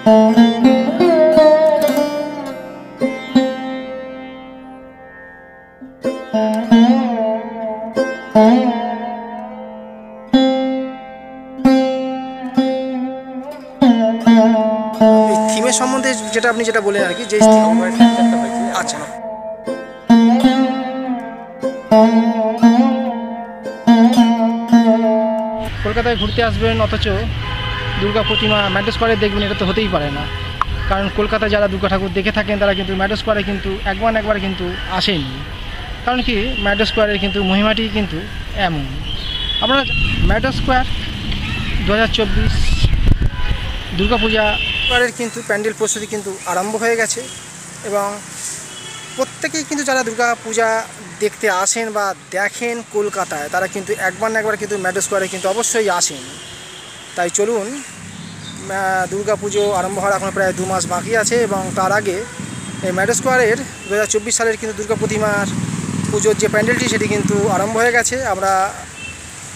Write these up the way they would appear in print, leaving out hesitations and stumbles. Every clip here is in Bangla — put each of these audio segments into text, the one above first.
থিমের সম্বন্ধে যেটা আপনি যেটা বলেন আর কি, যে আচ্ছা, কলকাতায় ঘুরতে আসবেন অথচ দুর্গা প্রতিমা ম্যাড্রো স্কোয়ারে দেখবেন, এটা তো হতেই পারে না। কারণ কলকাতায় যারা দুর্গা ঠাকুর দেখে থাকেন তারা কিন্তু ম্যাড্রো স্কোয়ারে কিন্তু একবার কিন্তু আসেনি। কারণ কি, ম্যাড্রো স্কোয়ারের কিন্তু মহিমাটি কিন্তু এমন। আপনারা ম্যাড্রো স্কোয়ার 2024 দুর্গাপূজা স্কোয়ারের কিন্তু প্যান্ডেল প্রস্তুতি কিন্তু আরম্ভ হয়ে গেছে এবং প্রত্যেকেই কিন্তু যারা দুর্গা পূজা দেখতে আসেন বা দেখেন কলকাতায়, তারা কিন্তু একবার কিন্তু ম্যাড্রো স্কোয়ারে কিন্তু অবশ্যই আসেন। তাই চলুন, দুর্গা পুজো আরম্ভ হওয়ার এখন প্রায় 2 মাস বাকি আছে এবং তার আগে এই ম্যাড্রো স্কোয়ারের 2024 সালের কিন্তু দুর্গা প্রতিমার পুজোর যে প্যান্ডেলটি সেটি কিন্তু আরম্ভ হয়ে গেছে। আমরা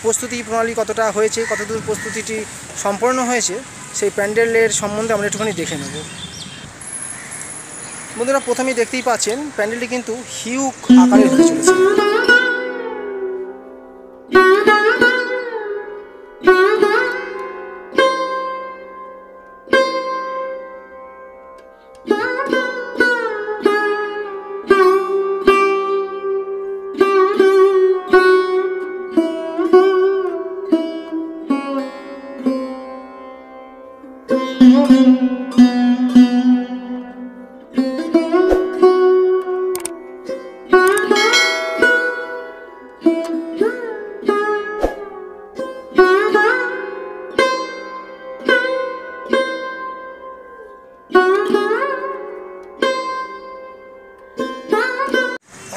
প্রস্তুতি প্রণালী কতটা হয়েছে, কতদূর প্রস্তুতিটি সম্পন্ন হয়েছে, সেই প্যান্ডেলের সম্বন্ধে আমরা একটুখানি দেখে নেব। বন্ধুরা, প্রথমেই দেখতেই পাচ্ছেন প্যান্ডেলটি কিন্তু হিউজ আকারের হয়ে চলেছে।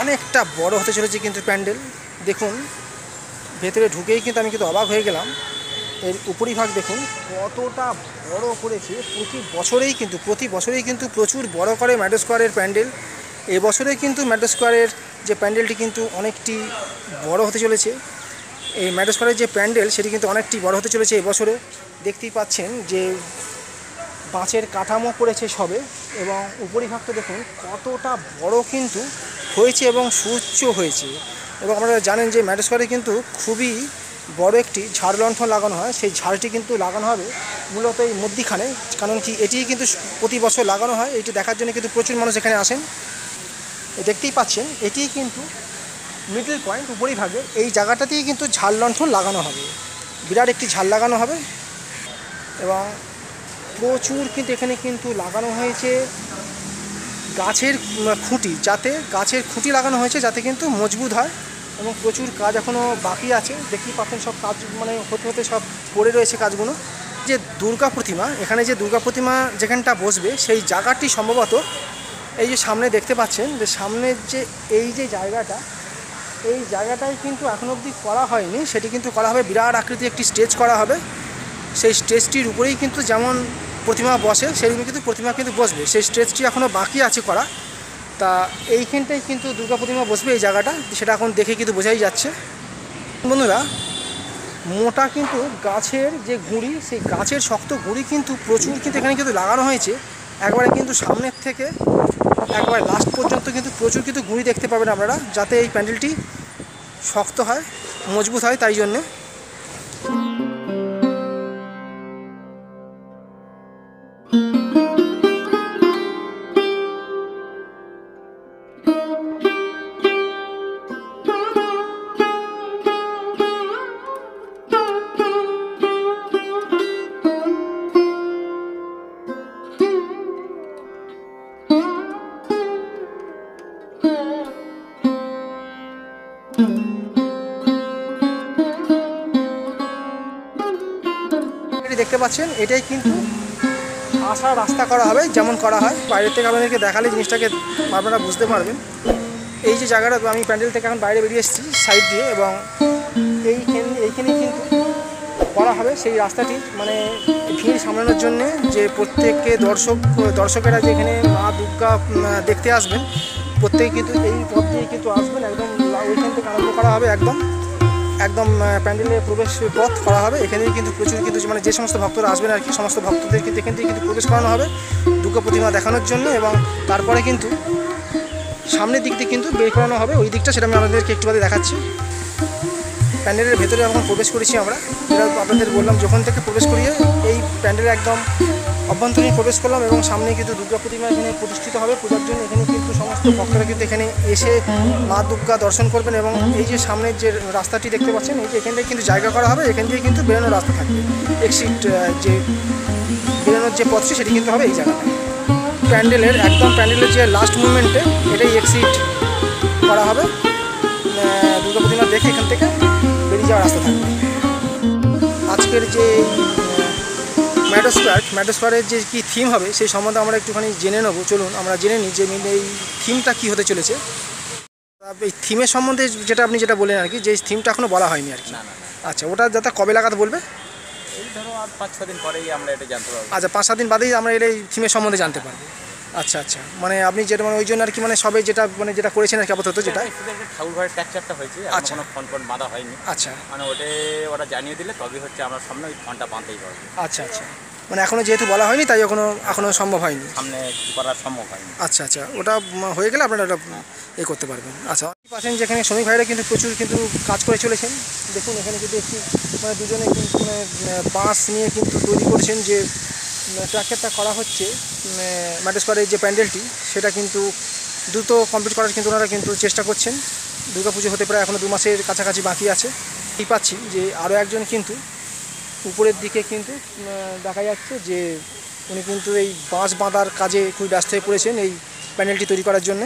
অনেকটা বড় হতে চলেছে কিন্তু প্যান্ডেল। দেখুন, ভেতরে ঢুকেই কিন্তু আমি কিন্তু অবাক হয়ে গেলাম। এর উপরিভাগ দেখুন কতটা বড় করেছে। প্রতি বছরেই কিন্তু প্রচুর বড় করে ম্যাড্রো স্কোয়ারের প্যান্ডেল। এবছরে কিন্তু ম্যাড্রো স্কোয়ারের যে প্যান্ডেলটি কিন্তু অনেকটি বড় হতে চলেছে। এই ম্যাড্রো স্কোয়ারের যে প্যান্ডেল সেটি কিন্তু অনেকটি বড় হতে চলেছে এবছরে। দেখতেই পাচ্ছেন যে বাঁশের কাঠামো করেছে সবে এবং উপরিভাগটা দেখুন কতটা বড় কিন্তু হয়েছে এবং সুউচ্চ হয়েছে। এবং আপনারা জানেন যে ম্যাড্রো স্কোয়ারে কিন্তু খুবই বড় একটি ঝাড় লণ্ঠন লাগানো হয়। সেই ঝাড়টি কিন্তু লাগানো হবে মূলত এই মধ্যিখানে। কারণ কি, এটি কিন্তু প্রতি বছর লাগানো হয়। এটি দেখার জন্য কিন্তু প্রচুর মানুষ এখানে আসেন। দেখতেই পাচ্ছেন এটি কিন্তু মিডল পয়েন্ট, উপরিভাগে এই জায়গাটাতেই কিন্তু ঝাড় লণ্ঠন লাগানো হবে। বিরাট একটি ঝাড় লাগানো হবে এবং প্রচুর কিন্তু এখানে কিন্তু লাগানো হয়েছে গাছের খুঁটি, যাতে গাছের খুঁটি লাগানো হয়েছে যাতে কিন্তু মজবুত হয়। এবং প্রচুর কাজ এখনও বাকি আছে। দেখতেই পাচ্ছেন সব কাজ মানে হতে সব পড়ে রয়েছে কাজগুলো। যে দুর্গা প্রতিমা, এখানে যে দুর্গা প্রতিমা যেখানটা বসবে সেই জায়গাটি সম্ভবত এই যে সামনে দেখতে পাচ্ছেন, যে সামনের যে এই যে জায়গাটা, এই জায়গাটাই কিন্তু এখন অবধি করা হয়নি। সেটি কিন্তু করা হবে, বিরাট আকৃতির একটি স্টেজ করা হবে। সেই স্টেজটির উপরেই কিন্তু যেমন প্রতিমা বসে সেরকম কিন্তু প্রতিমা কিন্তু বসবে। সেই স্টেজটি এখনও বাকি আছে করা। তা এইখানটাই কিন্তু দুর্গা প্রতিমা বসবে, এই জায়গাটা, সেটা এখন দেখে কিন্তু বোঝাই যাচ্ছে। বন্ধুরা, মোটা কিন্তু গাছের যে গুঁড়ি, সেই গাছের শক্ত গুঁড়ি কিন্তু প্রচুর কিন্তু এখানে কিন্তু লাগানো হয়েছে। একবারে কিন্তু সামনের থেকে একবার লাস্ট পর্যন্ত কিন্তু প্রচুর কিন্তু গুঁড়ি দেখতে পাবেন আপনারা, যাতে এই প্যান্ডেলটি শক্ত হয়, মজবুত হয়। তাই জন্যে দেখতে পাচ্ছেন এটাই কিন্তু আসার রাস্তা করা হবে, যেমন করা হয় বাইরে থেকে। আপনাদেরকে দেখালে জিনিসটাকে আপনারা বুঝতে পারবেন। এই যে জায়গাটা, আমি প্যান্ডেল থেকে এখন বাইরে বেরিয়ে এসেছি সাইড দিয়ে, এবং এইখানে কিন্তু করা হবে সেই রাস্তাটি, মানে ভিড় সামলানোর জন্যে, যে প্রত্যেককে দর্শকেরা যেখানে মা দুর্গা দেখতে আসবেন, প্রত্যেকে কিন্তু এই পথ দিয়ে কিন্তু আসবেন। একদম ওইখান থেকে আরম্ভ করা হবে একদম। একদম প্যান্ডেলে প্রবেশ পথ করা হবে। এখানেই কিন্তু প্রচুর কিন্তু মানে যে সমস্ত ভক্তরা আসবেন আর কি, সমস্ত ভক্তদের কিন্তু এখান থেকে কিন্তু প্রবেশ করানো হবে দুর্গা প্রতিমা দেখানোর জন্য, এবং তারপরে কিন্তু সামনের দিক দিয়ে কিন্তু বের করানো হবে ওই দিকটা, সেটা আমি আপনাদেরকে একটু বাদে দেখাচ্ছি। প্যান্ডেলের ভেতরে এখন প্রবেশ করেছি আমরা, যেটা আপনাদের বললাম, যখন থেকে প্রবেশ করিয়ে এই প্যান্ডেলে একদম অভ্যন্তরীণ প্রবেশ করলাম, এবং সামনে কিন্তু দুর্গা প্রতিমা এখানে প্রতিষ্ঠিত হবে পূজার জন্য। এখানে কিন্তু সমস্ত ভক্তরা কিন্তু এখানে এসে মা দুর্গা দর্শন করবেন, এবং এই যে সামনের যে রাস্তাটি দেখতে পাচ্ছেন, এই যে এখান থেকে কিন্তু জায়গা করা হবে, এখান দিয়ে কিন্তু বেরোনোর রাস্তা থাকবে। এক্সিট যে বেরোনোর যে পথটি সেটি কিন্তু হবে এই জায়গাটা। প্যান্ডেলের একদম প্যান্ডেলের যে লাস্ট মুভমেন্টে এটাই এক্সিট করা হবে। দুর্গা প্রতিমা দেখে এখান থেকে বেরিয়ে যাওয়ার রাস্তা থাকবে। আজকের যে ম্যাডোস্কোয়ারের যে কী থিম হবে সেই সম্বন্ধে আমরা একটুখানি জেনে নেবো। চলুন আমরা জেনে নিই যে এই থিমটা কী হতে চলেছে। এই থিমের সম্বন্ধে যেটা আপনি যেটা বলেন আর কি, যে থিমটা এখনও বলা হয়নি আর কি। না। আচ্ছা, ওটা যাতে কবে লাগাত বলবে? এই ধরো আর 5-6 দিন পরেই আমরা এটা জানতে পারবো। আচ্ছা, 5-7 দিন বাদেই আমরা এই থিমের সম্বন্ধে জানতে পারবো। আচ্ছা, মানে আপনি যেটা মানে ওই জন্য আর কি, মানে সবে যেটা করেছেন আর কি আপাতত যেটা ঠাকুর ঘরের ট্যাকচারটা হয়েছে, আচ্ছা, কোনো ফোন বাঁধা হয়নি। আচ্ছা, মানে ওরা জানিয়ে দিলে তবে হচ্ছে আমরা সামনে ওই ফোনটা বাঁধতেই পারবো। আচ্ছা, মানে এখনও যেহেতু বলা হয়নি তাই এখনও সম্ভব হয়নি, সামনে করা সম্ভব হয়নি। আচ্ছা, ওটা হয়ে গেলে আপনারা ওটা করতে পারবেন। আচ্ছা, পাচ্ছেন যেখানে শ্রমিক ভাইরা কিন্তু প্রচুর কিন্তু কাজ করে চলেছেন। দেখুন এখানে কিন্তু একটি মানে দুজনে কিন্তু মানে বাঁশ নিয়ে কিন্তু তৈরি করছেন, যে ট্রাক্টরটা করা হচ্ছে ম্যাডোস্কোয়ারের যে প্যান্ডেলটি, সেটা কিন্তু দ্রুত কমপ্লিট করার কিন্তু ওনারা কিন্তু চেষ্টা করছেন। দুর্গাপুজো হতে প্রায় এখনও 2 মাসের কাছাকাছি বাকি আছে। এই পাচ্ছি যে আরও একজন কিন্তু উপরের দিকে কিন্তু দেখা যাচ্ছে যে উনি কিন্তু এই বাঁশ বাঁধার কাজে খুবই ব্যস্ত হয়ে পড়েছেন এই প্যানেলটি তৈরি করার জন্য।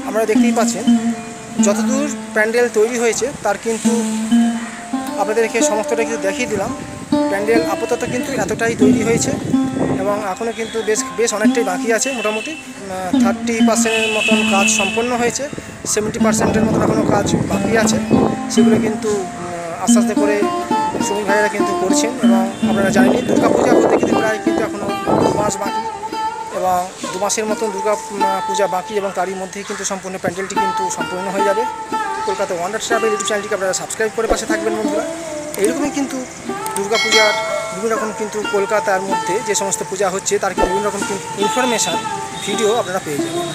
আপনারা দেখতেই পাচ্ছেন যতদূর প্যান্ডেল তৈরি হয়েছে তার কিন্তু আপনাদেরকে সমস্তটা কিন্তু দেখিয়ে দিলাম। প্যান্ডেল আপাতত কিন্তু এতটাই তৈরি হয়েছে, এবং এখনও কিন্তু বেশ অনেকটাই বাকি আছে। মোটামুটি 30% মতন কাজ সম্পন্ন হয়েছে, 70%-এর মতন এখনও কাজ বাকি আছে। সেগুলো কিন্তু আস্তে আস্তে করে শ্রমিক ভাইয়েরা কিন্তু করছেন। এবং আপনারা জানেন দুর্গাপূজা হতে কিন্তু প্রায় কিন্তু এখনও 2 মাস বাকি, এবং 2 মাসের মতন দুর্গা পূজা বাকি, এবং তারই মধ্যেই কিন্তু সম্পূর্ণ প্যান্ডেলটি কিন্তু সম্পূর্ণ হয়ে যাবে। কলকাতা ওয়ান্ডার ট্রাভেল ইউটিউব চ্যানেলটিকে আপনারা সাবস্ক্রাইব করে পাশে থাকবেন বন্ধুরা। এইরকমই কিন্তু দুর্গাপূজার বিভিন্ন রকম কিন্তু কলকাতার মধ্যে যে সমস্ত পূজা হচ্ছে তার বিভিন্ন রকম ইনফরমেশান ভিডিও আপনারা পেয়ে যাবেন।